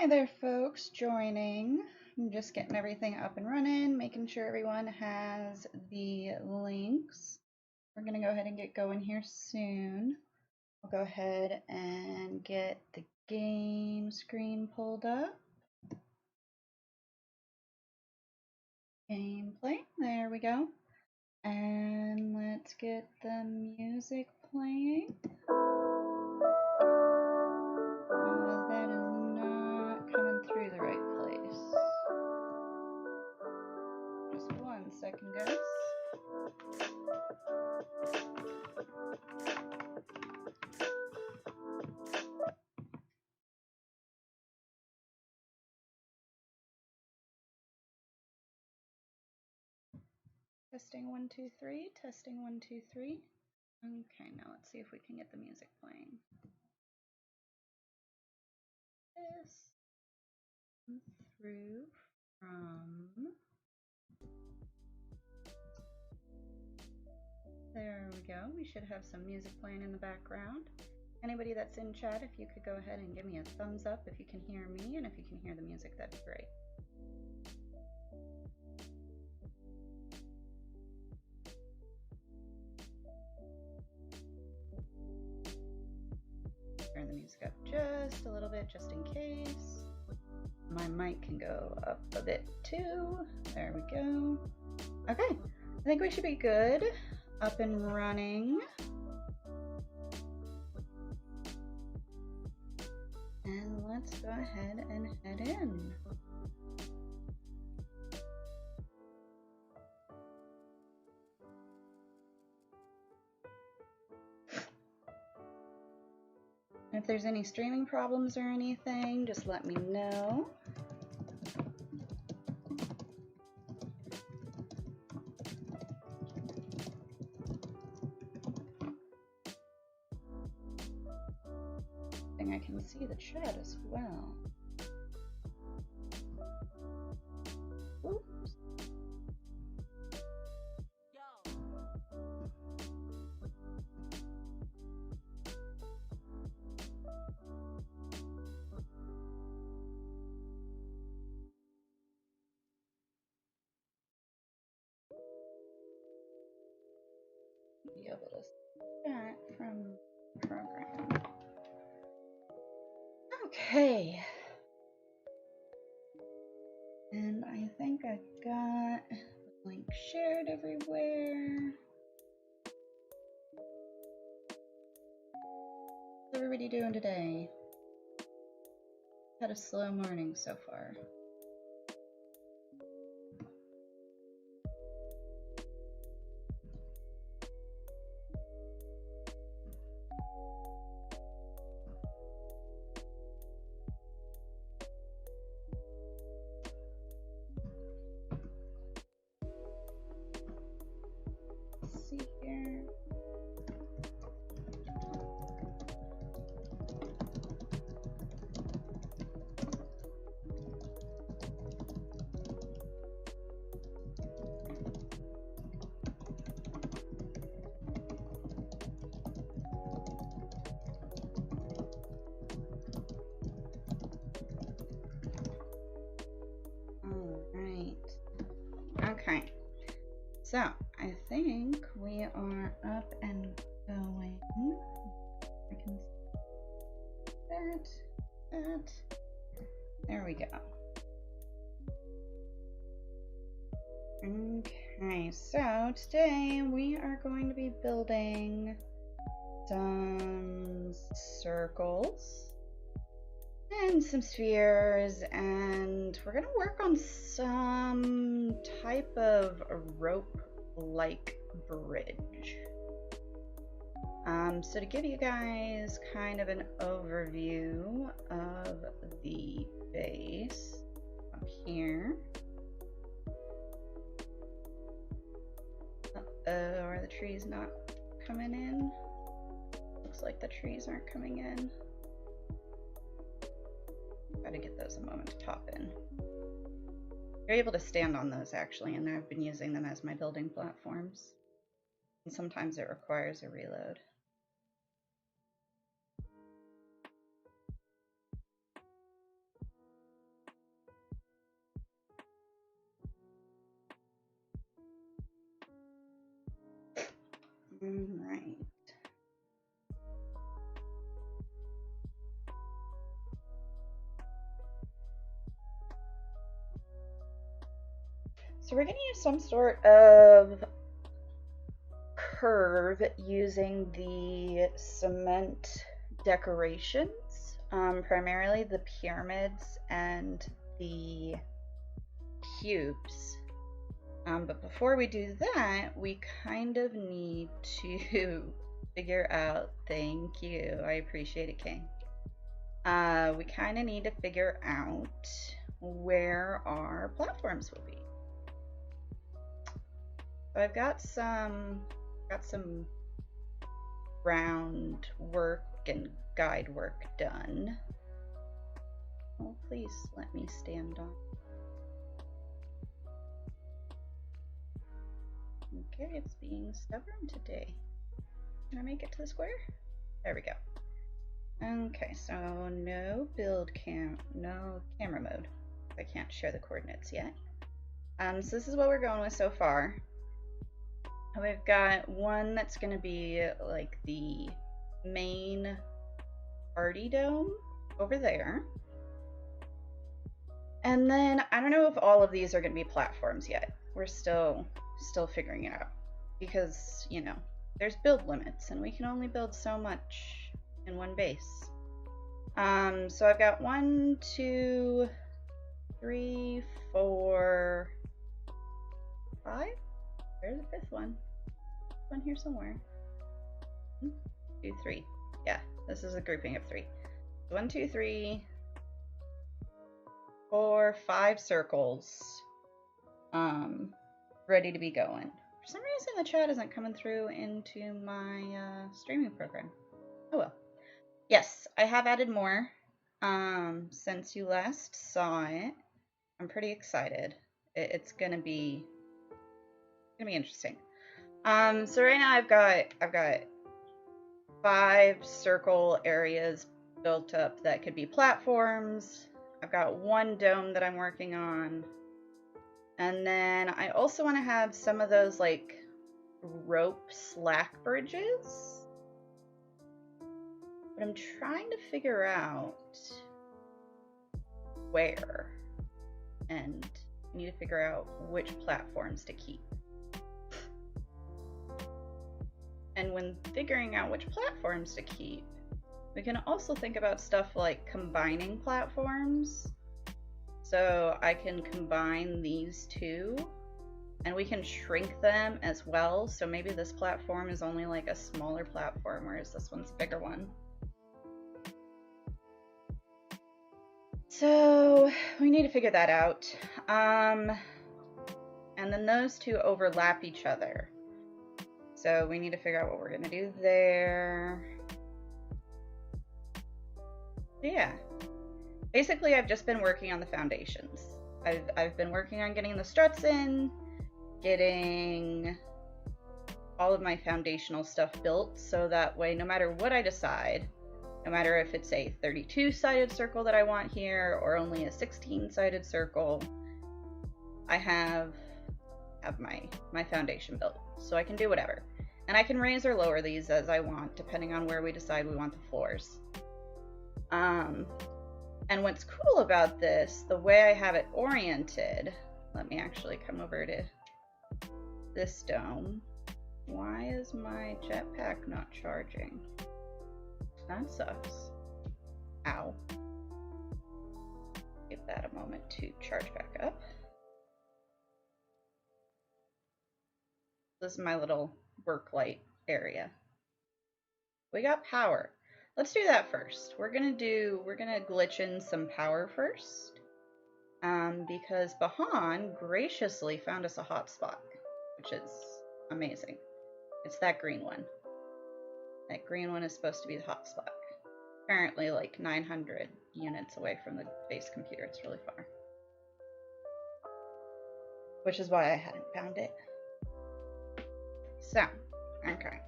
Hi there, folks joining. I'm just getting everything up and running, making sure everyone has the links. We're going to go ahead and get going here soon. I'll go ahead and get the game screen pulled up. Gameplay, there we go. And let's get the music playing. Oh, that is not coming through the right place. Just 1 second, guys. Testing 1 2 3. Testing 1 2 3. Okay, now let's see if we can get the music playing. This through from. There we go. We should have some music playing in the background. Anybody that's in chat, if you could go ahead and give me a thumbs up if you can hear me, and if you can hear the music, that'd be great. Turn the music up just a little bit, just in case. My mic can go up a bit too. There we go. Okay, I think we should be good. Up and running. And let's go ahead and head in. If there's any streaming problems or anything, just let me know. I can see the chat as well. Oops. Be able to see that from program. Okay. And I think I've got the link shared everywhere. How's everybody doing today? Had a slow morning so far. Let's see here. Okay, so I think we are up and going. I can see that. There we go. Okay, so today we are going to be building some circles and some spheres, and we're going to work on some type of rope-like bridge. So to give you guys kind of an overview of the base up here. Are the trees not coming in? Looks like the trees aren't coming in. Try to get those a moment to pop in. You're able to stand on those actually, and I've been using them as my building platforms. And sometimes it requires a reload. Right. So we're going to use some sort of curve using the cement decorations, primarily the pyramids and the cubes. But before we do that, we kind of need to figure out, thank you, I appreciate it, King. We kind of need to figure out where our platforms will be. So I've got some ground work and guide work done. Oh, please let me stand on. Okay, it's being stubborn today. Can I make it to the square? There we go. Okay, so no camera mode. I can't share the coordinates yet. So this is what we're going with so far. We've got one that's going to be like the main party dome over there. And then I don't know if all of these are going to be platforms yet. We're still figuring it out because, you know, there's build limits and we can only build so much in one base. So I've got 1, 2, 3, 4, 5. Where's the 5th one? One here somewhere. 1, 2, 3. Yeah, this is a grouping of 3. 1, 2, 3, 4, 5 circles. Ready to be going. For some reason the chat isn't coming through into my streaming program. Oh well. Yes, I have added more since you last saw it. I'm pretty excited. It's gonna be interesting. So right now I've got 5 circle areas built up that could be platforms. I've got 1 dome that I'm working on. And then I also want to have some of those like rope slack bridges. But I'm trying to figure out where. And I need to figure out which platforms to keep. And when figuring out which platforms to keep, we can also think about stuff like combining platforms. So I can combine these 2 and we can shrink them as well. So maybe this platform is only like a smaller platform, whereas this one's a bigger one. So we need to figure that out. And then those 2 overlap each other. So we need to figure out what we're gonna do there. Yeah. Basically, I've just been working on the foundations. I've been working on getting the struts in, getting all of my foundational stuff built, so that way, no matter what I decide, no matter if it's a 32-sided circle that I want here or only a 16-sided circle, I have my foundation built, so I can do whatever. And I can raise or lower these as I want, depending on where we decide we want the floors. And what's cool about this, the way I have it oriented, let me actually come over to this dome. Why is my jetpack not charging? That sucks. Ow. Give that a moment to charge back up. This is my little work light area. We got power. Let's do that first. We're gonna glitch in some power first. Because Bahan graciously found us a hotspot, which is amazing. It's that green one. That green one is supposed to be the hotspot. Apparently like 900 units away from the base computer. It's really far. Which is why I hadn't found it. So, okay.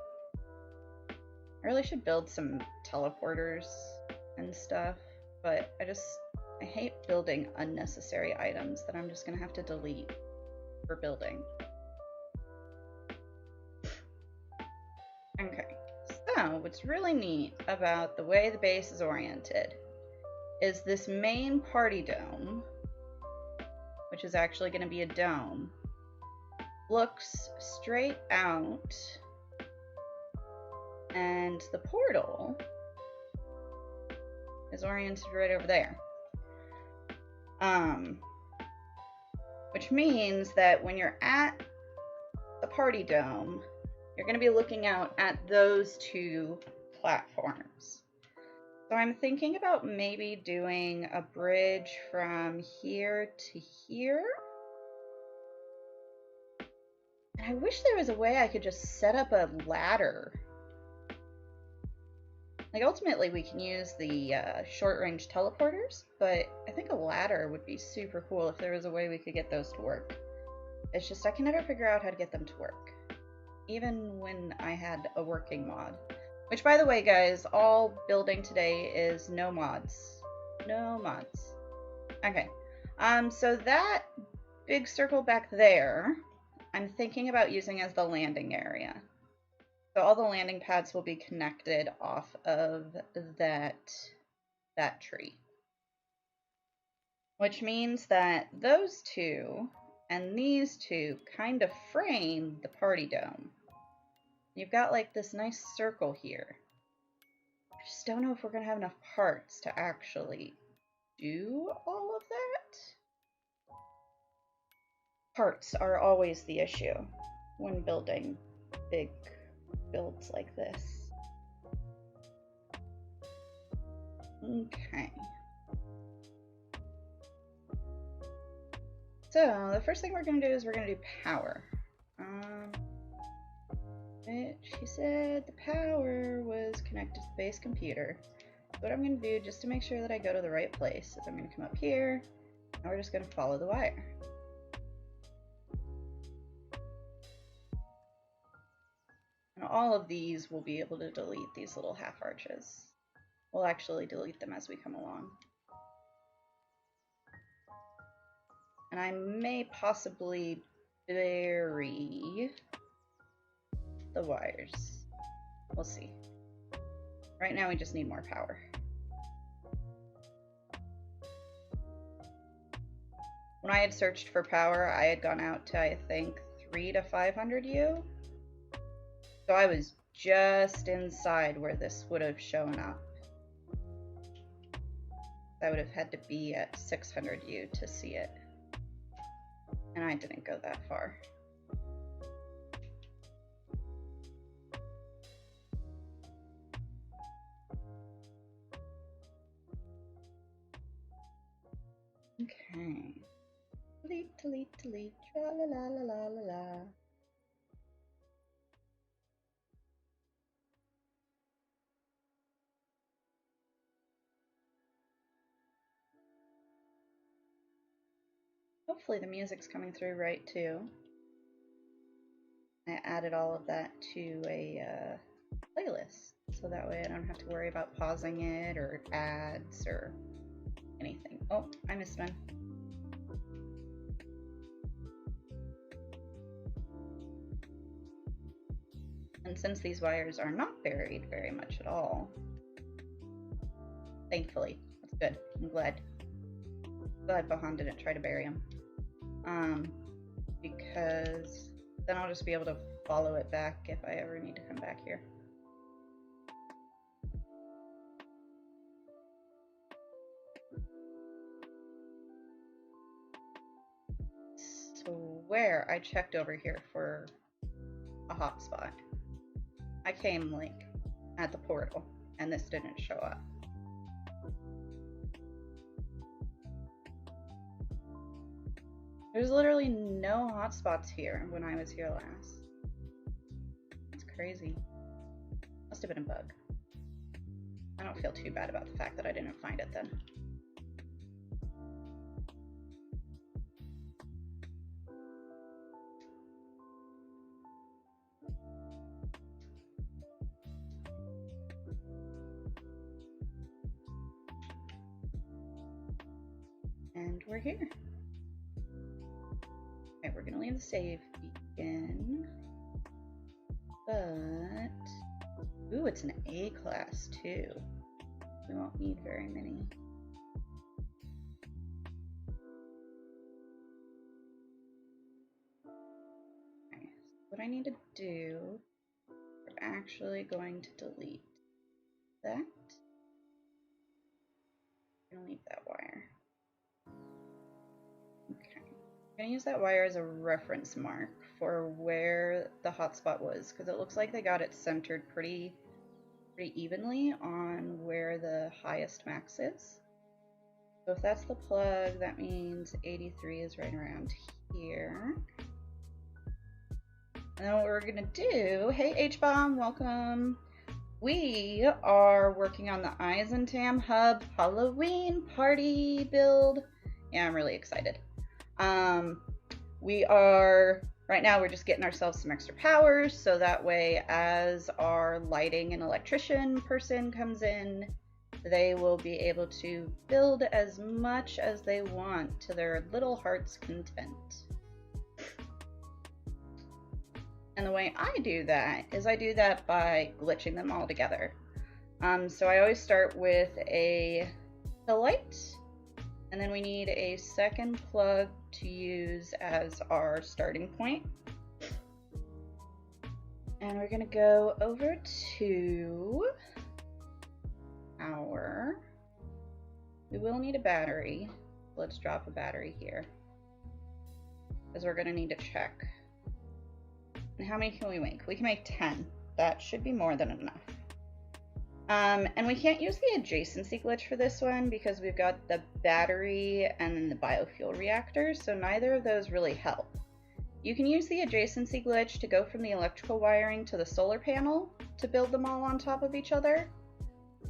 I really should build some teleporters and stuff, but I hate building unnecessary items that I'm just gonna have to delete for building. Okay, so what's really neat about the way the base is oriented is this main party dome, which is actually going to be a dome, looks straight out, and the portal is oriented right over there. Which means that when you're at the party dome, you're going to be looking out at those two platforms. So I'm thinking about maybe doing a bridge from here to here. And I wish there was a way I could just set up a ladder. Like, ultimately, we can use the short-range teleporters, but I think a ladder would be super cool if there was a way we could get those to work. It's just I can never figure out how to get them to work, even when I had a working mod. Which, by the way, guys, all building today is no mods. No mods. Okay. So that big circle back there, I'm thinking about using as the landing area. So all the landing pads will be connected off of that tree. Which means that those two and these two kind of frame the party dome. You've got like this nice circle here. I just don't know if we're going to have enough parts to actually do all of that. Parts are always the issue when building big builds like this. Okay. So the first thing we're going to do is we're going to do power. She said the power was connected to the base computer. So what I'm going to do, just to make sure that I go to the right place, is I'm going to come up here, and we're just going to follow the wire. And all of these will be able to delete these little half arches. We'll actually delete them as we come along. And I may possibly bury the wires. We'll see. Right now we just need more power. When I had searched for power, I had gone out to, I think, 300 to 500 U. So I was just inside where this would have shown up. I would have had to be at 600 U to see it. And I didn't go that far. Okay. Delete, tra la la la la la la. Hopefully the music's coming through right too. I added all of that to a playlist, so that way I don't have to worry about pausing it or ads or anything. Oh, I missed one. And since these wires are not buried very much at all, thankfully, that's good. I'm glad Bahan didn't try to bury them. Because then I'll just be able to follow it back if I ever need to come back here. So where I checked over here for a hotspot, I came like at the portal and this didn't show up. There's literally no hotspots here when I was here last. That's crazy. Must have been a bug. I don't feel too bad about the fact that I didn't find it then. And we're here. Okay, we're gonna leave the save beacon, but Ooh, it's an A class too. We won't need very many. Okay, so what I need to do, we're actually going to delete that. I'm gonna leave that wire. Okay, I'm gonna use that wire as a reference mark for where the hotspot was, because it looks like they got it centered pretty evenly on where the highest max is. So if that's the plug, that means 83 is right around here. And then what we're gonna do, hey H-Bomb, welcome. We are working on the EISHUB Halloween party build. Yeah, I'm really excited. Right now we're just getting ourselves some extra powers, so that way as our lighting and electrician person comes in, they will be able to build as much as they want to their little heart's content. And the way I do that is I do that by glitching them all together. So I always start with a hill light, and then we need a second plug to use as our starting point. And we're gonna go over to power. We will need a battery. Let's drop a battery here, because we're gonna need to check. And how many can we make? We can make 10. That should be more than enough. And we can't use the adjacency glitch for this one because we've got the battery and the biofuel reactor, so neither of those really help. You can use the adjacency glitch to go from the electrical wiring to the solar panel to build them all on top of each other.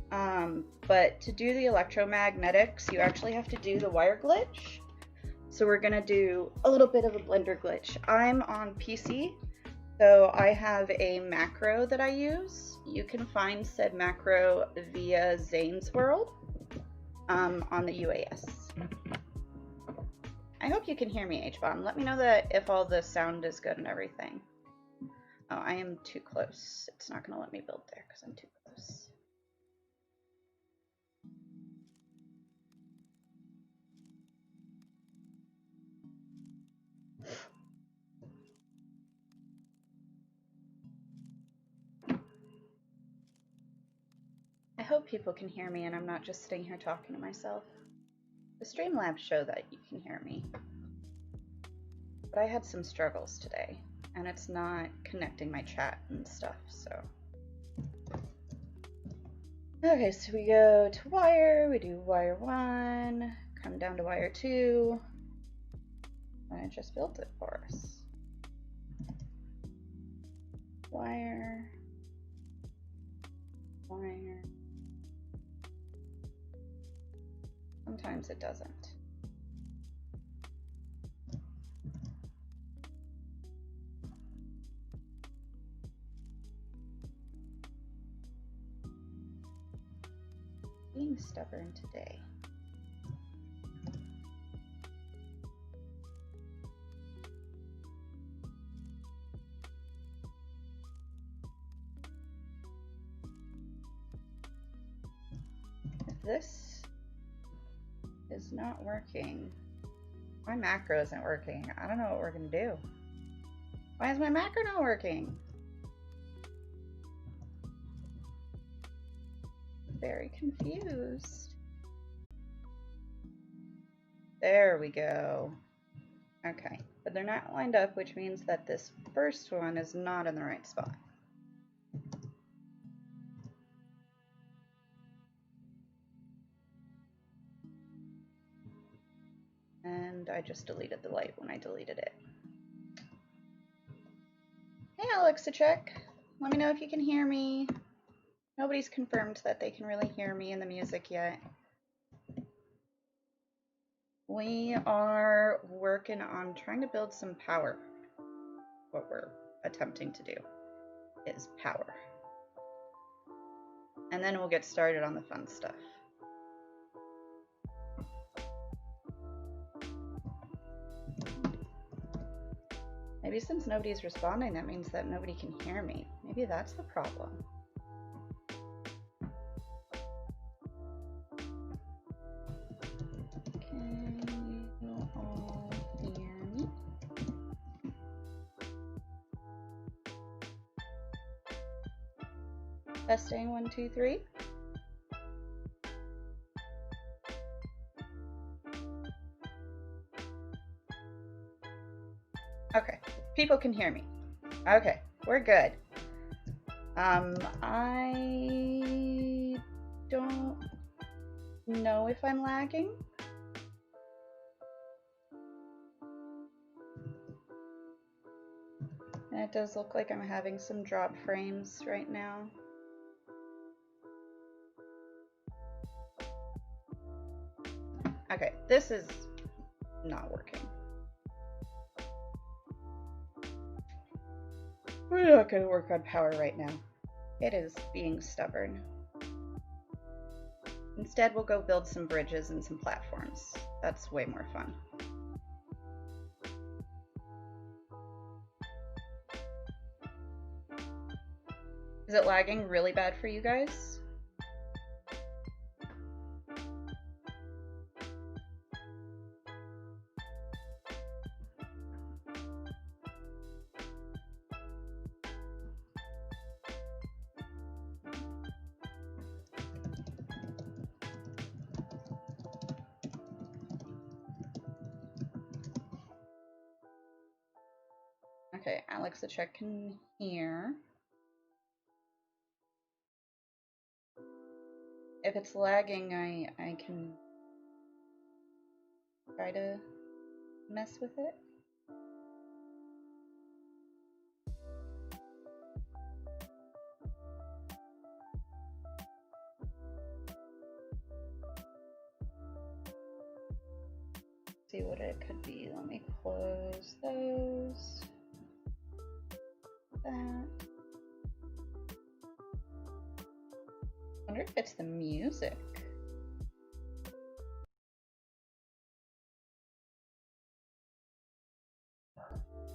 But to do the electromagnetics, you actually have to do the wire glitch. So we're gonna do a little bit of a blender glitch. I'm on PC, so I have a macro that I use. You can find said macro via Zane's World on the UAS. I hope you can hear me, H-Bomb. Let me know that if all the sound is good and everything. Oh, I am too close. It's not gonna let me build there because I'm too close. I hope people can hear me and I'm not just sitting here talking to myself. The Streamlabs show that you can hear me. But I had some struggles today, and it's not connecting my chat and stuff, so. Okay, so we go to wire, we do wire 1, come down to wire 2, and it just built it for us. Wire, wire. Sometimes it doesn't. Being stubborn today. If this is not working, my macro isn't working. I don't know what we're gonna do. Why is my macro not working? Very confused. There we go. Okay, but they're not lined up, which means that this first one is not in the right spot. And I just deleted the light when I deleted it. Hey Alexachek, let me know if you can hear me. Nobody's confirmed that they can really hear me in the music yet. We are working on trying to build some power. What we're attempting to do is power. And then we'll get started on the fun stuff. Maybe since nobody's responding, that means that nobody can hear me. Maybe that's the problem. Testing 1, 2, 3. Okay, people can hear me. Okay, we're good. I don't know if I'm lagging. And it does look like I'm having some drop frames right now. Okay, this is not working. We're not going to work on power right now. It is being stubborn. Instead, we'll go build some bridges and some platforms. That's way more fun. Is it lagging really bad for you guys? Okay, Alexa check in here. If it's lagging, I can try to mess with it. See what it could be. Let me close those. That. I wonder if it's the music.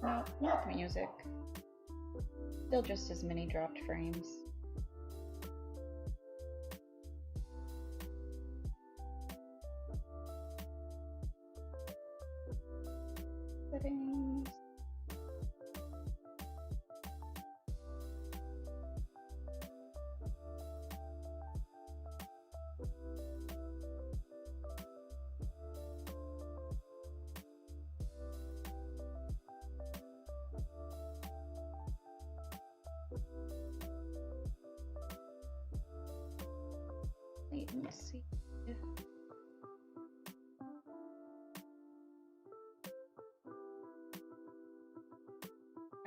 No, not the music. Still just as many dropped frames. Settings. Let me see.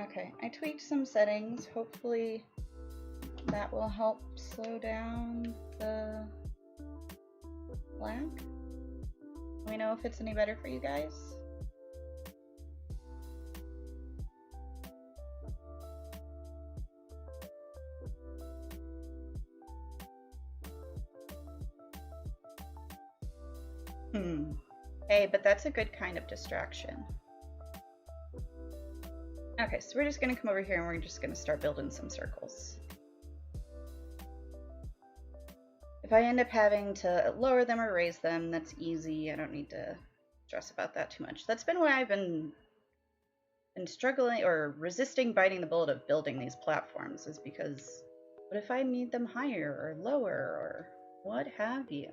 Okay, I tweaked some settings. Hopefully that will help slow down the lag. Let me know if it's any better for you guys. Hey, but that's a good kind of distraction. Okay, so we're just gonna come over here and we're just gonna start building some circles. If I end up having to lower them or raise them, that's easy. I don't need to stress about that too much. That's been why I've been struggling or resisting biting the bullet of building these platforms, is because what if I need them higher or lower or what have you?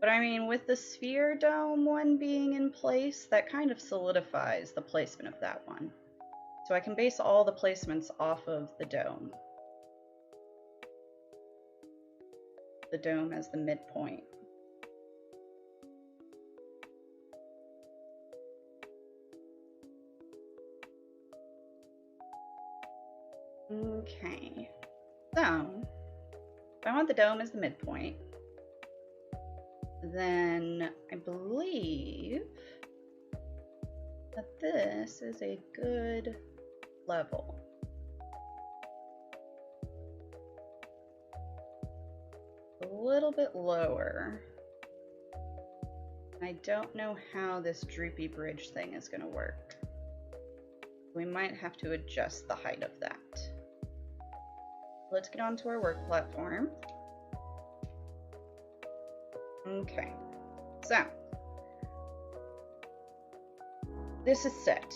But I mean, with the sphere dome one being in place, that kind of solidifies the placement of that one. So I can base all the placements off of the dome. The dome as the midpoint. Okay, so if I want the dome as the midpoint, then I believe that this is a good level. A little bit lower. I don't know how this droopy bridge thing is going to work. We might have to adjust the height of that. Let's get onto our work platform. Okay, so this is set.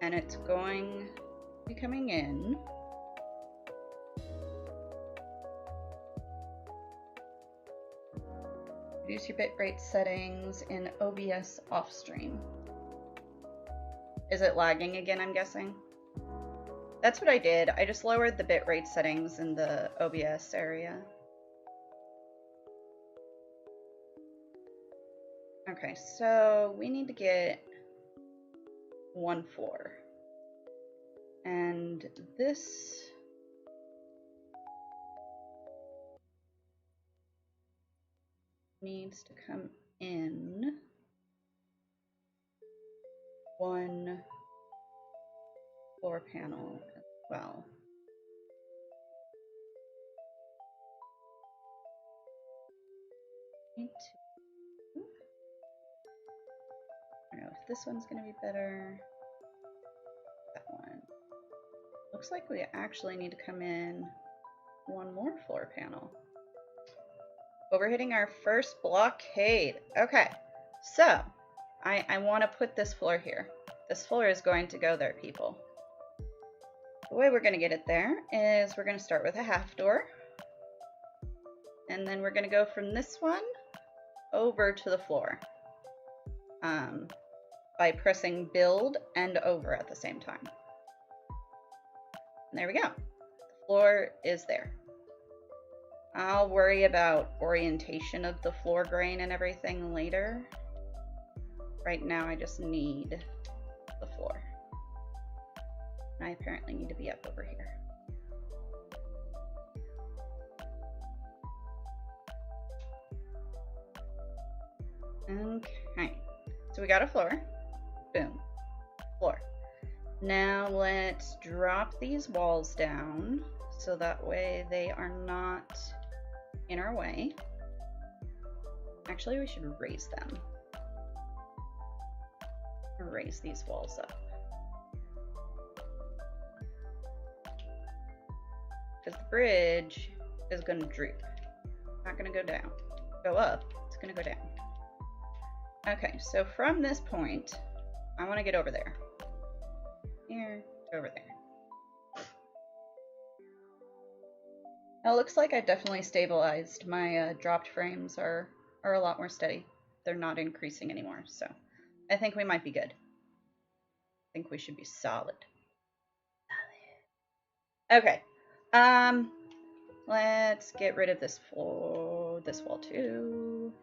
and it's going to be coming in. Reduce your bitrate settings in OBS off stream. Is it lagging again, I'm guessing? That's what I did. I just lowered the bitrate settings in the OBS area. Okay, so we need to get 1 floor. And this needs to come in 1 floor panel as well. Need to, I don't know if this one's gonna be better. That one. Looks like we actually need to come in 1 more floor panel. But we're hitting our first blockade. Okay, so I want to put this floor here. This floor is going to go there, people. The way we're going to get it there is we're going to start with a half door. And then we're going to go from this one over to the floor. By pressing build and over at the same time. And there we go. The floor is there. I'll worry about orientation of the floor grain and everything later. Right now I just need the floor. And I apparently need to be up over here. Okay, so we got a floor. Boom, floor. Now let's drop these walls down so that way they are not in our way. Actually, we should raise them. Raise these walls up. Because the bridge is going to droop. Not going to go down. Go up, it's going to go down. Okay, so from this point, I want to get over there. Here, over there. Now it looks like I definitely stabilized. My dropped frames are a lot more steady. They're not increasing anymore, so I think we might be good. I think we should be solid. Okay. Let's get rid of this floor, this wall too.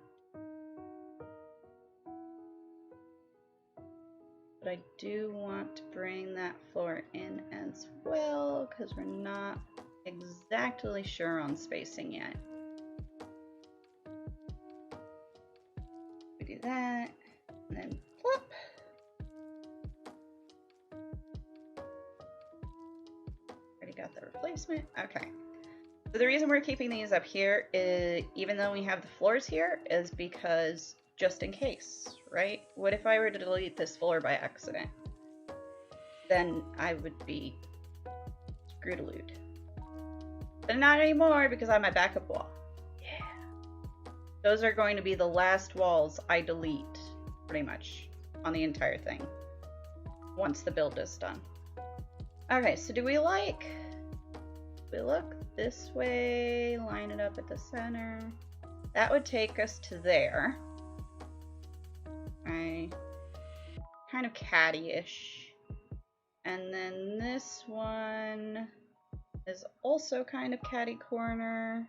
But I do want to bring that floor in as well because we're not exactly sure on spacing yet. We do that, and then plop. Already got the replacement. Okay. So the reason we're keeping these up here is, even though we have the floors here, is because just in case, right? What if I were to delete this floor by accident? Then I would be screwed. But not anymore because I have my backup wall. Yeah. Those are going to be the last walls I delete, pretty much, on the entire thing. Once the build is done. Okay, so do we look this way, line it up at the center. That would take us to there. Right. Kind of catty-ish. And then this one is also kind of catty corner.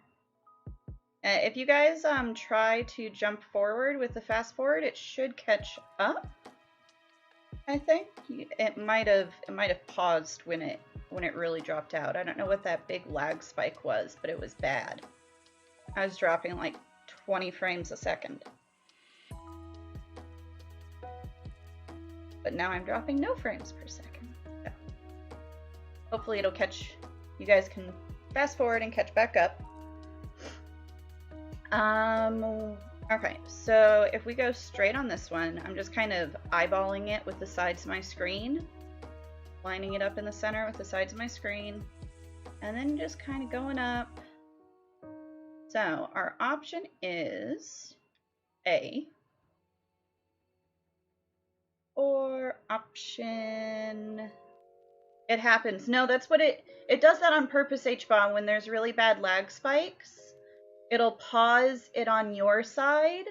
If you guys try to jump forward with the fast forward, it should catch up. I think it might have paused when it really dropped out. I don't know what that big lag spike was, but it was bad. I was dropping like 20 frames a second. But now I'm dropping no frames per second. So hopefully it'll catch. You guys can fast forward and catch back up. Okay, so if we go straight on this one, I'm just kind of eyeballing it with the sides of my screen, lining it up in the center with the sides of my screen, and then just kind of going up. So our option is A, or option, it happens. No, that's what it does that on purpose, HBOM, when there's really bad lag spikes. it'll pause it on your side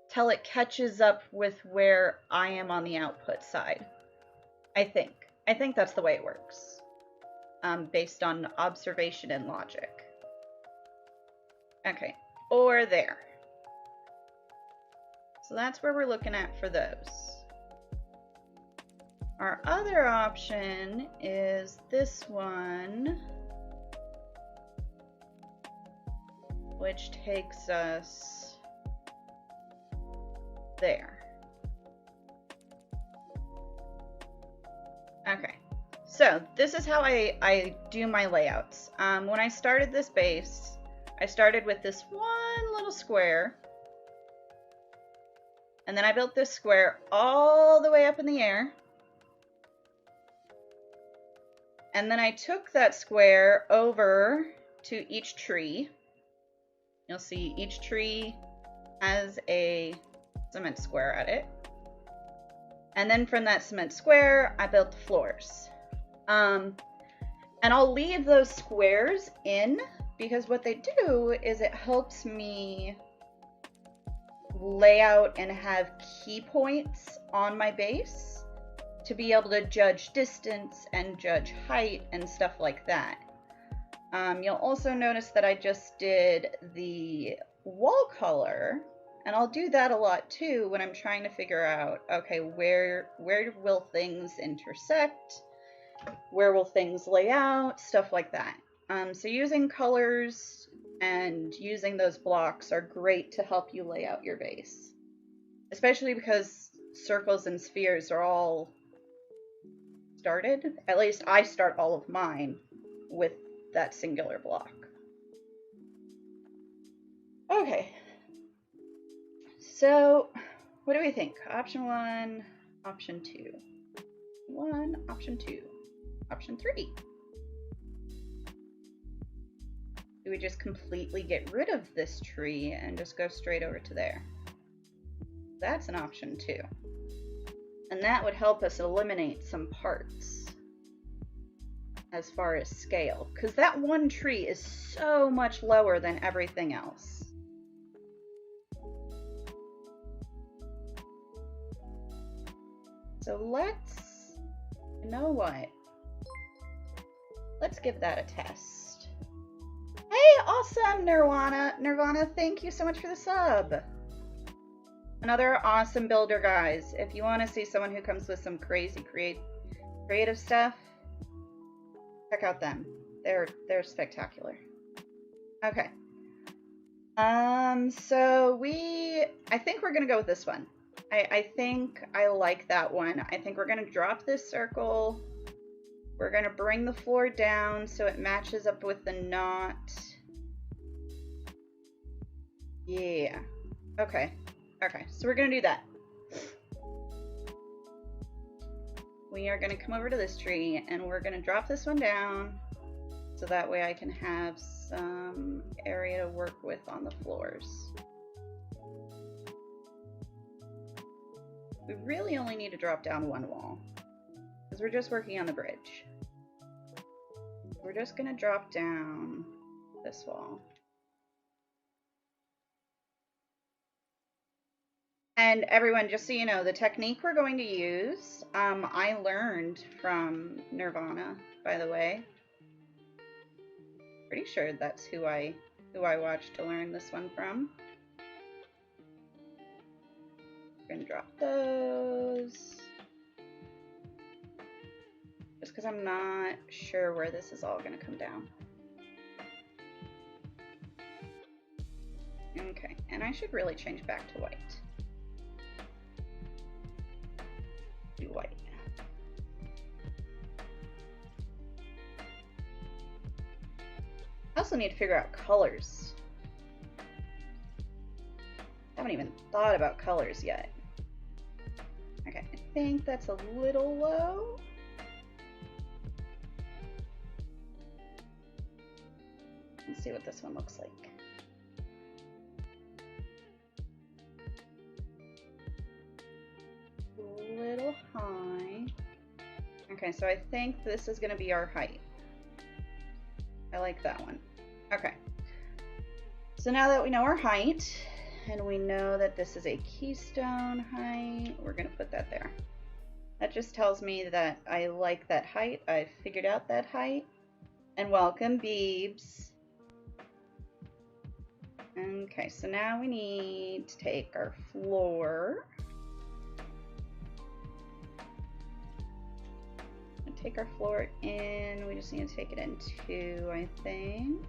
till it catches up with where I am on the output side. I think that's the way it works, based on observation and logic. Okay, or there. So that's where we're looking at for those. Our other option is this one, which takes us there. Okay, so this is how I do my layouts. When I started this base, I started with this one little square, and then I built this square all the way up in the air. And then I took that square over to each tree. You'll see each tree has a cement square at it. And then from that cement square, I built the floors. And I'll leave those squares in because what they do is it helps me lay out and have key points on my base to be able to judge distance and judge height and stuff like that. You'll also notice that I just did the wall color, and I'll do that a lot too when I'm trying to figure out, okay, where will things intersect? Where will things lay out? Stuff like that. So using colors and using those blocks are great to help you lay out your base, especially because circles and spheres are all started. At least I start all of mine with that singular block. Okay, so what do we think? Option 1, option 2. 1, option 2, option 3. Do we just completely get rid of this tree and just go straight over to there? That's an option 2. And that would help us eliminate some parts as far as scale, because that one tree is so much lower than everything else. So let's, you know what? Let's give that a test. Hey, awesome, Nirvana. Nirvana, thank you so much for the sub. Another awesome builder, guys. If you want to see someone who comes with some crazy creative stuff, check out them. They're spectacular. Okay. So I think we're gonna go with this one. I think I like that one. I think we're gonna drop this circle. We're gonna bring the floor down so it matches up with the knot. Yeah. Okay. Okay, so we're gonna do that. We are gonna come over to this tree and we're gonna drop this one down so that way I can have some area to work with on the floors. We really only need to drop down one wall because we're just working on the bridge. We're just gonna drop down this wall. And everyone, just so you know, the technique we're going to use, I learned from Nirvana, by the way. Pretty sure that's who I watched to learn this one from. We're gonna drop those. Just because I'm not sure where this is all gonna come down. Okay, and I should really change back to white. White. I also need to figure out colors. I haven't even thought about colors yet. Okay, I think that's a little low. Let's see what this one looks like. Little high. Okay, so I think this is going to be our height. I like that one. Okay. So now that we know our height, and we know that this is a keystone height, we're gonna put that there. That just tells me that I like that height. I figured out that height. And welcome, Beebs. Okay, so now we need to take our floor. And take our floor in. We just need to take it in 2, I think.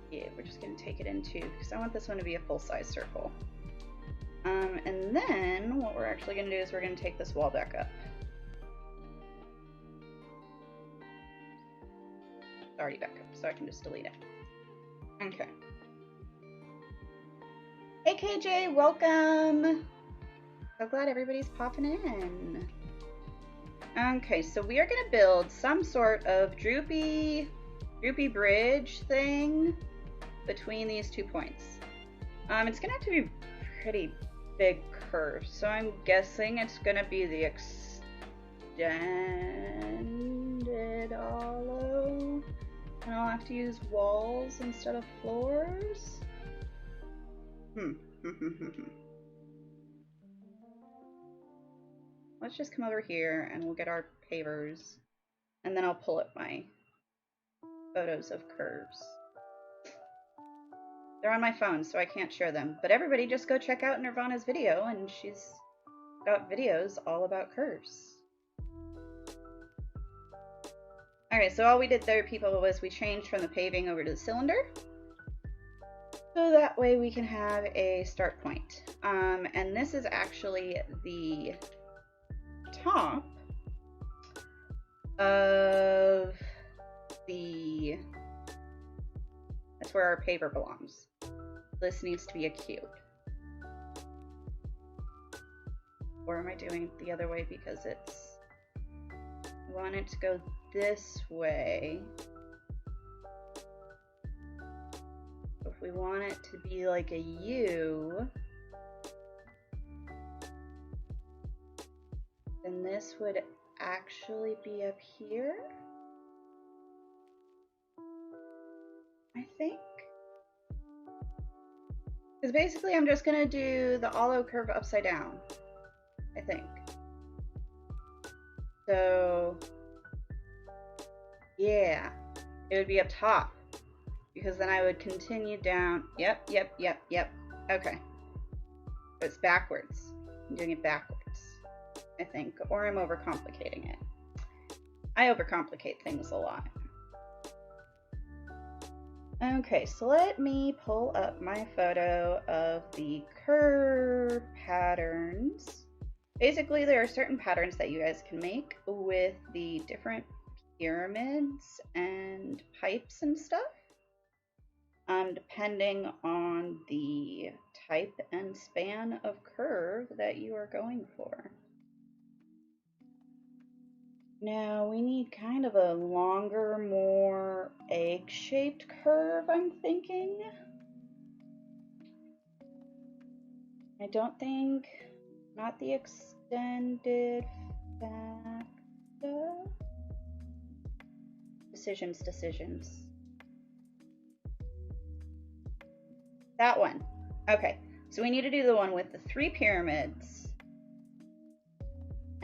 Yeah, we're just going to take it in 2 because I want this one to be a full-size circle. And then what we're actually going to do is we're going to take this wall back up. It's already back up, so I can just delete it. Okay. Hey KJ, welcome! So glad everybody's popping in. Okay, so we are going to build some sort of droopy bridge thing between these 2 points. It's gonna have to be pretty big curve, so I'm guessing it's gonna be the extended hollow, and I'll have to use walls instead of floors. Let's just come over here and we'll get our pavers, and then I'll pull up my photos of curves. They're on my phone, so I can't share them. But everybody just go check out Nirvana's video, and she's got videos all about curves. Alright, so all we did there, people, was we changed from the paving over to the cylinder. So that way we can have a start point. And this is actually the top of the... That's where our paver belongs. This needs to be a cube. Or am I doing it the other way because it's... I want it to go this way. If we want it to be like a U, then this would actually be up here, I think. Because basically I'm just gonna do the hollow curve upside down, I think. So yeah, it would be up top, because then I would continue down. Yep. Okay. But it's backwards. I'm doing it backwards, I think, or I'm overcomplicating it. I overcomplicate things a lot. Okay, so let me pull up my photo of the curve patterns. Basically, there are certain patterns that you guys can make with the different pyramids and pipes and stuff, depending on the type and span of curve that you are going for. Now we need kind of a longer, more egg-shaped curve, I'm thinking. I don't think, not the extended factor. Decisions. That one. Okay, so we need to do the one with the 3 pyramids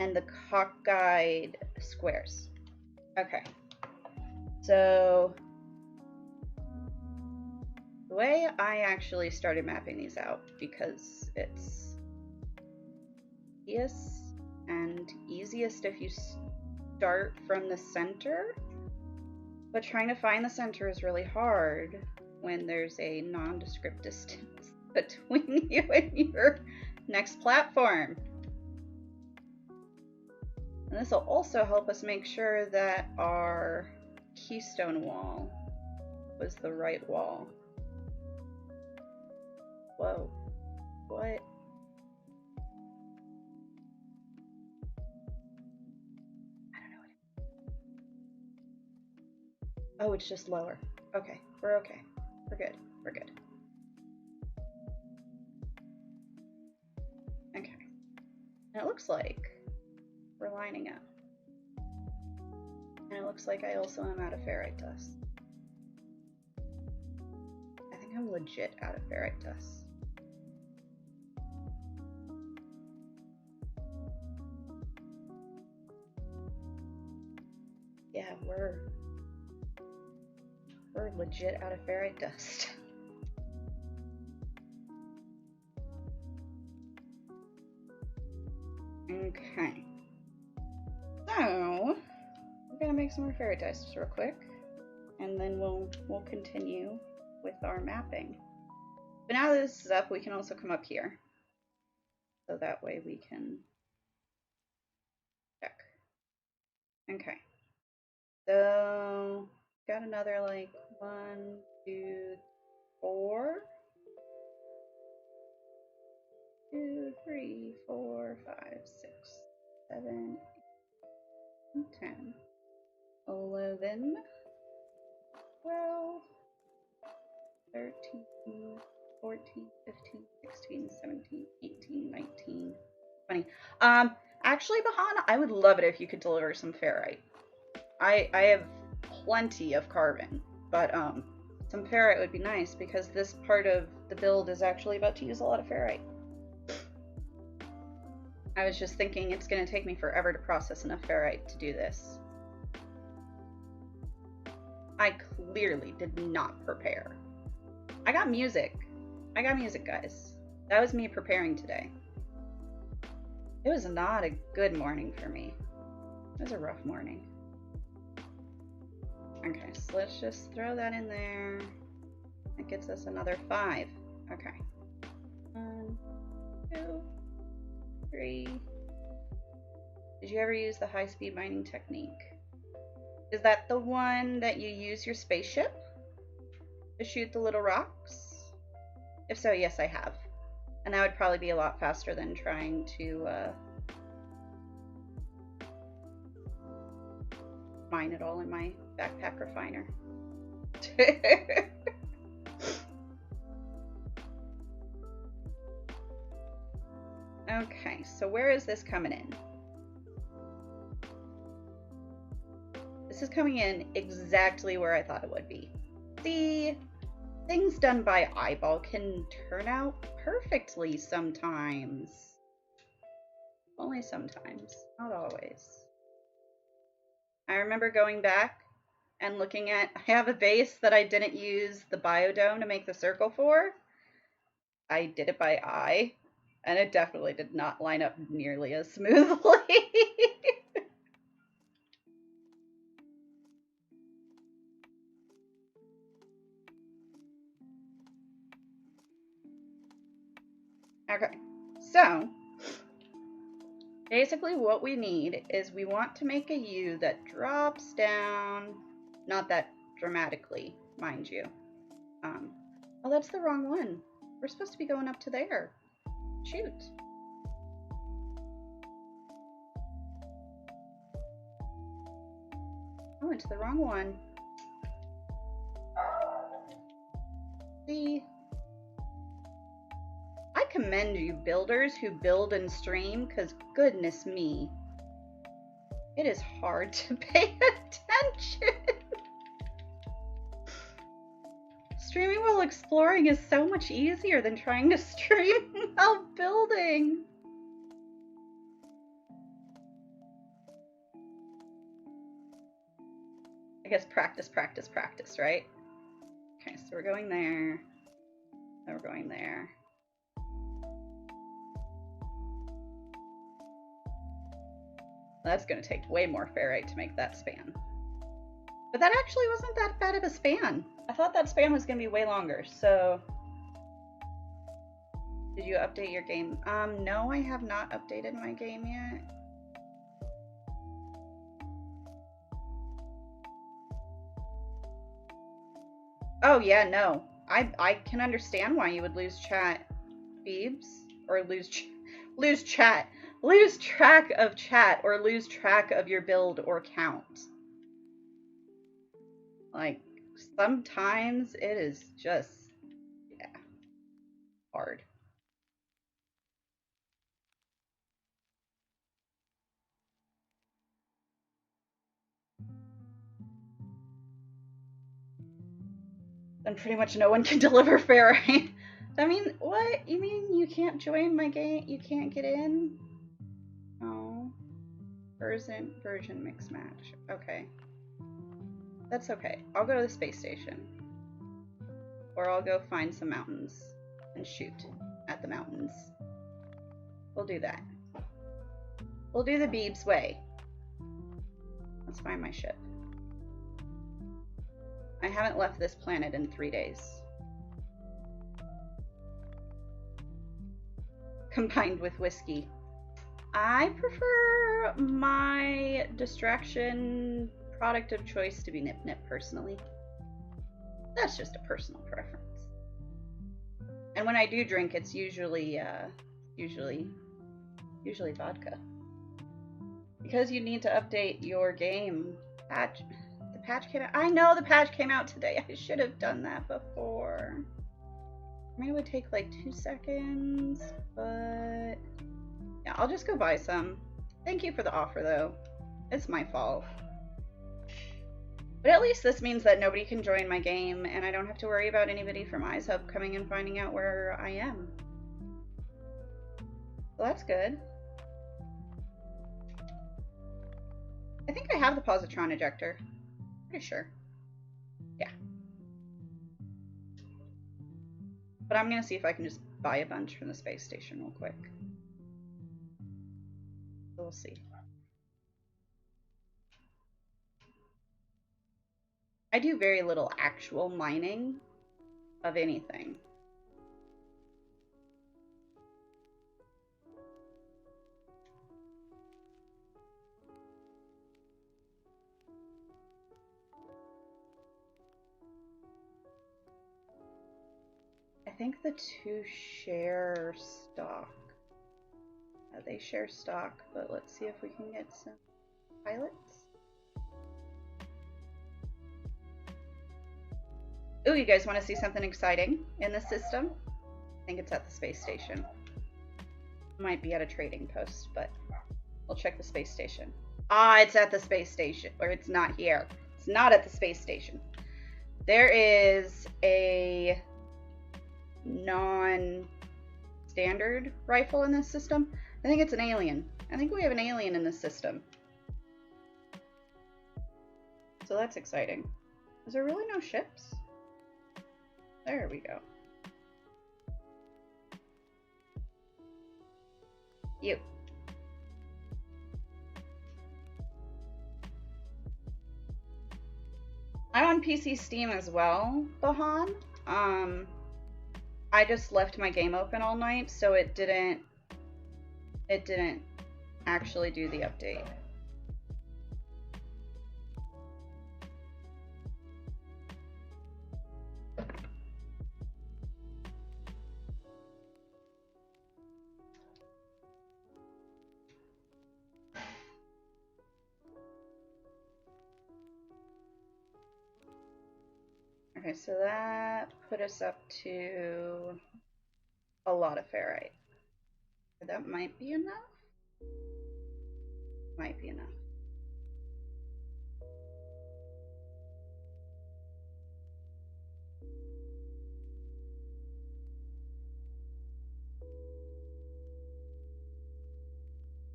and the cockeyed squares. Okay, so the way I actually started mapping these out, because it's easiest and easiest if you start from the center, but trying to find the center is really hard when there's a nondescript distance between you and your next platform. And this will also help us make sure that our keystone wall was the right wall. Whoa, what? I don't know what it is. Oh, it's just lower. Okay, we're okay. We're good, we're good. Okay, and it looks like we're lining up. it looks like I also am out of ferrite dust. I think I'm legit out of ferrite dust. Yeah, we're legit out of ferrite dust. Okay. So we're gonna make some more ferrite dust real quick, and then we'll continue with our mapping. But now that this is up, we can also come up here, so that way we can check. Okay. So got another like 1, 2, 4. 2, 3, 4, 5, 6, 7, 8, 10, 11, 12, 13, 14, 15, 16, 17, 18, 19, 20. Actually, Bahana, I would love it if you could deliver some ferrite. I have plenty of carbon, but some ferrite would be nice because this part of the build is actually about to use a lot of ferrite. I was just thinking it's going to take me forever to process enough ferrite to do this. I clearly did not prepare. I got music. I got music, guys. That was me preparing today. It was not a good morning for me. It was a rough morning. Okay, so let's just throw that in there. That gets us another 5. Okay. 1, 2, 3. Did you ever use the high-speed mining technique? Is that the one that you use your spaceship to shoot the little rocks? If so, yes, I have. And that would probably be a lot faster than trying to mine it all in my backpack refiner. Okay, so where is this coming in? This is coming in exactly where I thought it would be. See, things done by eyeball can turn out perfectly sometimes. Only sometimes, not always. I remember going back and looking at, I have a base that I didn't use the biodome to make the circle for. I did it by eye, and it definitely did not line up nearly as smoothly. Okay, so basically what we need is we want to make a U that drops down, not that dramatically, mind you. Oh, that's the wrong one. We're supposed to be going up to there. Shoot. I went to the wrong one. See? I commend you builders who build and stream, because goodness me, it is hard to pay attention. Streaming while exploring is so much easier than trying to stream while building. I guess practice, practice, practice, right? Okay, so we're going there. Then we're going there. That's going to take way more ferrite to make that span. But that actually wasn't that bad of a span. I thought that span was going to be way longer, so... Did you update your game? No, I have not updated my game yet. Oh, yeah, no. I can understand why you would lose chat, Phoebes. Or lose chat. Lose track of chat, or lose track of your build or count. Like, sometimes it is just, yeah, hard. then pretty much no one can deliver ferrite. I mean, what? You mean you can't join my game? You can't get in? Oh. Version mix match. Okay. That's okay. I'll go to the space station. Or I'll go find some mountains and shoot at the mountains. We'll do that. We'll do the Beebs way. Let's find my ship. I haven't left this planet in 3 days. Combined with whiskey. I prefer my distraction product of choice to be Nip Nip personally. That's just a personal preference. And when I do drink, it's usually vodka. Because you need to update your game patch. The patch came out. I know the patch came out today. I should have done that before. I mean, it would take like 2 seconds, but yeah, I'll just go buy some. Thank you for the offer though. It's my fault. But at least this means that nobody can join my game and I don't have to worry about anybody from EISHUB coming and finding out where I am. Well, that's good. I think I have the positron ejector. Pretty sure. Yeah. But I'm gonna see if I can just buy a bunch from the space station real quick. So we'll see. I do very little actual mining of anything. I think the two share stock. They share stock, but let's see if we can get some pilots. Ooh, you guys want to see something exciting in the system? I think it's at the space station. Might be at a trading post, but we'll check the space station. Ah, it's at the space station, or it's not here. It's not at the space station. There is a non-standard rifle in this system. I think it's an alien. I think we have an alien in this system. So that's exciting. Is there really no ships? There we go. You. I'm on PC Steam as well, Bahan. I just left my game open all night, so it didn't actually do the update. Okay, so that put us up to a lot of ferrite. That might be enough. Might be enough.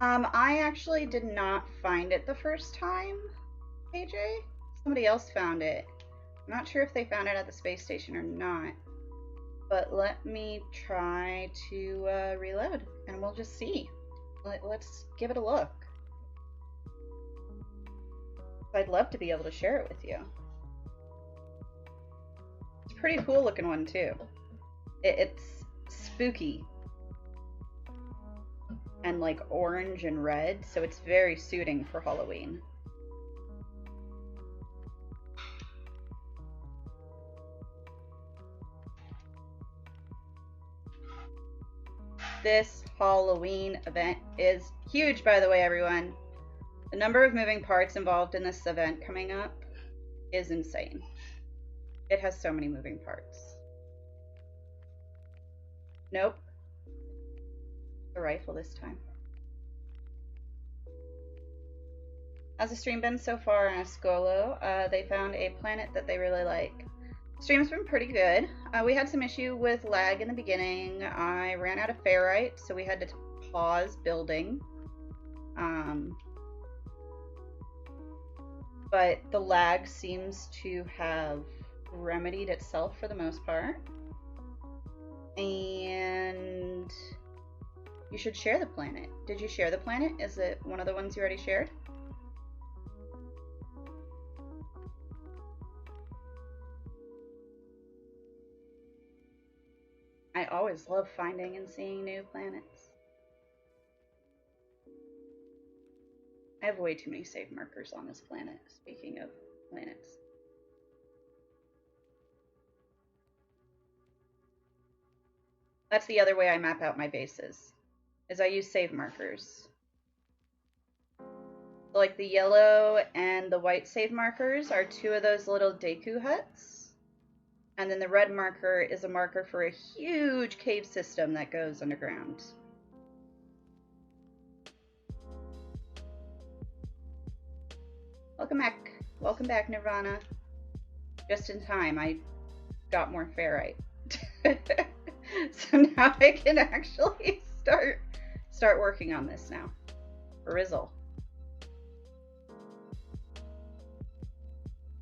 I actually did not find it the first time, AJ. Somebody else found it. I'm not sure if they found it at the space station or not, but let me try to reload and we'll just see. Let's give it a look. I'd love to be able to share it with you. It's a pretty cool looking one too. It's spooky and like orange and red, so it's very suiting for Halloween. This Halloween event is huge, by the way, everyone. The number of moving parts involved in this event coming up is insane. It has so many moving parts. Nope. A rifle this time. How's the stream been so far on Ascolo? They found a planet that they really like. Stream's been pretty good. We had some issue with lag in the beginning. I ran out of ferrite, so we had to pause building. But the lag seems to have remedied itself for the most part. And you should share the planet. Did you share the planet? Is it one of the ones you already shared? I always love finding and seeing new planets. I have way too many save markers on this planet, speaking of planets. That's the other way I map out my bases, is I use save markers. So like the yellow and the white save markers are two of those little Deku huts. And then the red marker is a marker for a huge cave system that goes underground. Welcome back. Welcome back, Nirvana. Just in time, I got more ferrite. So now I can actually start working on this now. Rizzle.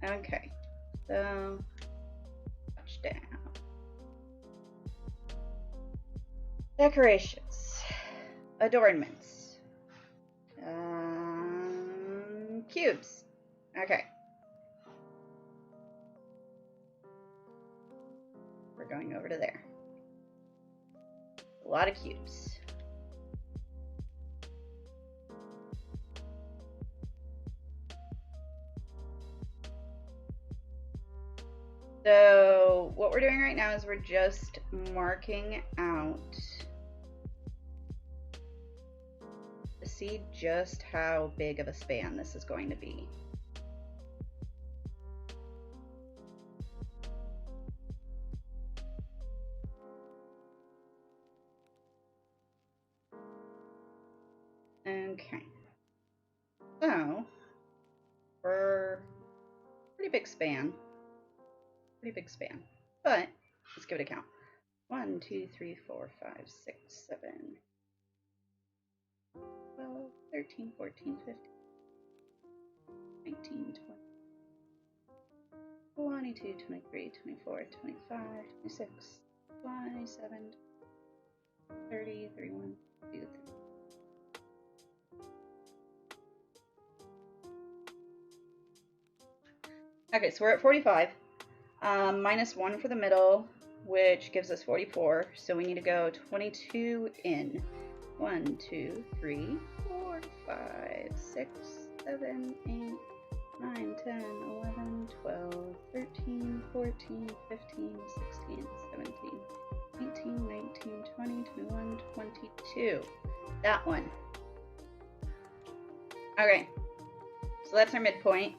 Okay. So down. Decorations, adornments, cubes. Okay. We're going over to there. A lot of cubes. So what we're doing right now is we're just marking out to see just how big of a span this is going to be. Okay. So for pretty big span. Pretty big span, but let's give it a count. 1, 2, 3, 4, 5, 6, 7, 12, 13, 14, 15, 19, 20, 22, 23, 24, 25, 26, 27, 30, 31, 32, 33. Okay, so we're at 45. Minus 1 for the middle, which gives us 44. So we need to go 22 in. 1, 2, 3, 4, 5, 6, 7, 8, 9, 10, 11, 12, 13, 14, 15, 16, 17, 18, 19, 20, 21, 22. That one. Okay. So that's our midpoint.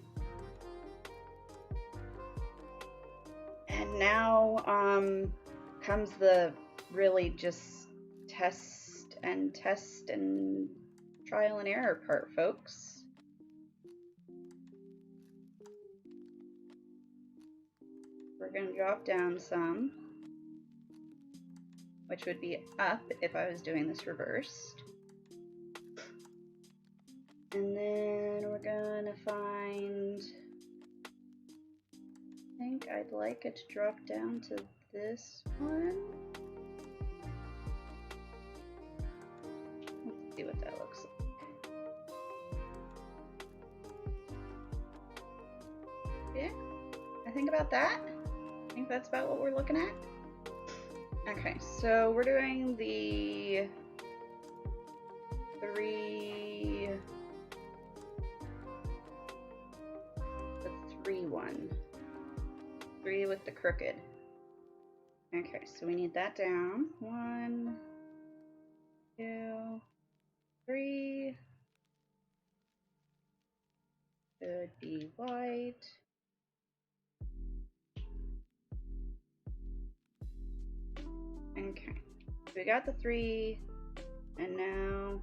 And now comes the really just test and trial and error part, folks. We're going to drop down some, which would be up if I was doing this reversed. And then we're going to find... I think I'd like it to drop down to this one. Let's see what that looks like. Yeah, I think about that. I think that's about what we're looking at. Okay, so we're doing the 3 one. 3 with the crooked. Okay, so we need that down. 1, 2, 3. Should be white. Okay, so we got the 3, and now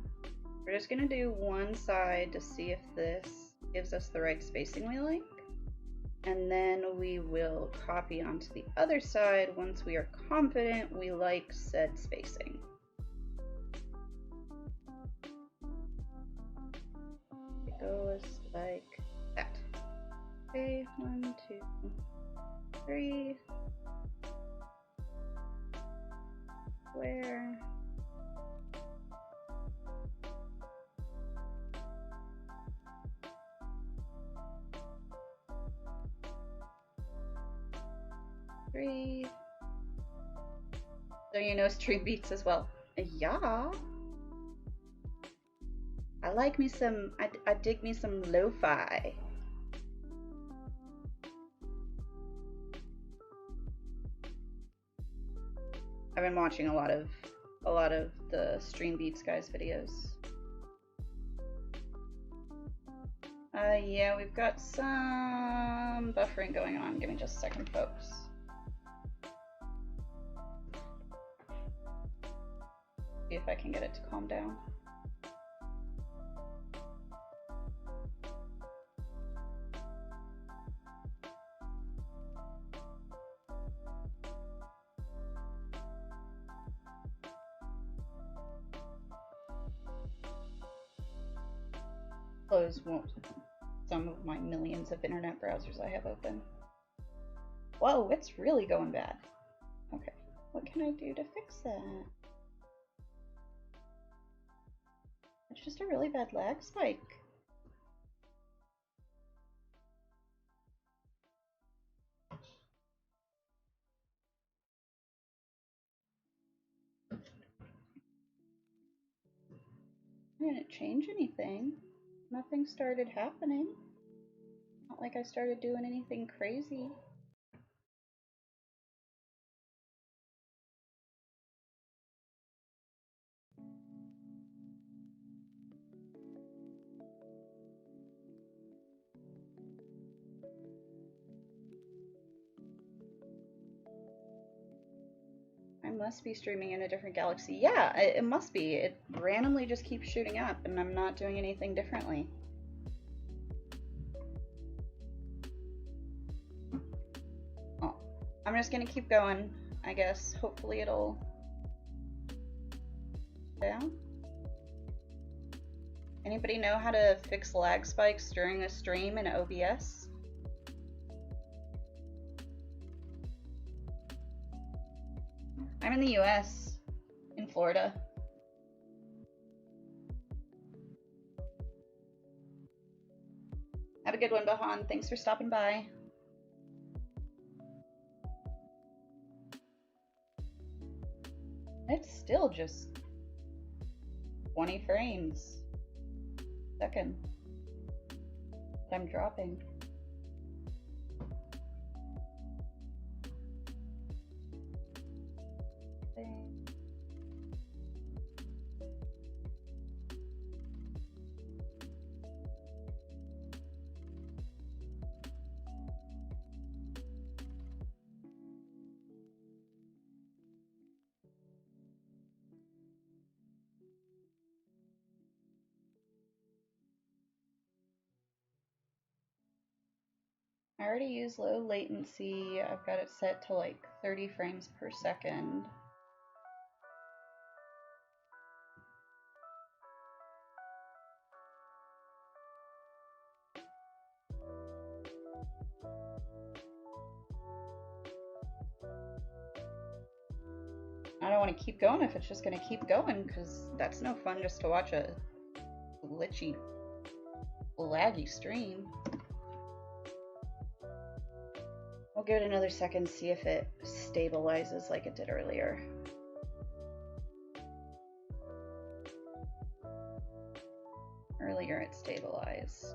we're just gonna do one side to see if this gives us the right spacing we like. and then we will copy onto the other side once we are confident we like said spacing. It goes like that. Okay, 1, 2, 3. Square. Three. So you know stream beats as well. Yeah. I like me some, I dig me some lo-fi. I've been watching a lot of the Stream Beats guys videos. Yeah, we've got some buffering going on. Give me just a second, folks. See if I can get it to calm down. Close some of my millions of internet browsers I have open. Whoa, it's really going bad. Okay, what can I do to fix that? It's just a really bad lag spike. I didn't change anything. Nothing started happening. Not like I started doing anything crazy. I must be streaming in a different galaxy. Yeah, it must be. It randomly just keeps shooting up and I'm not doing anything differently. Oh, I'm just gonna keep going, I guess. Hopefully it'll down. Anybody know how to fix lag spikes during a stream in OBS? I'm in the US, in Florida. Have a good one, Bahan. Thanks for stopping by. It's still just 20 frames a second. But I'm dropping. I already use low latency. I've got it set to like 30 frames per second. I don't want to keep going if it's just going to keep going, because that's no fun just to watch a glitchy, laggy stream. We'll give it another second, see if it stabilizes like it did earlier. Earlier it stabilized.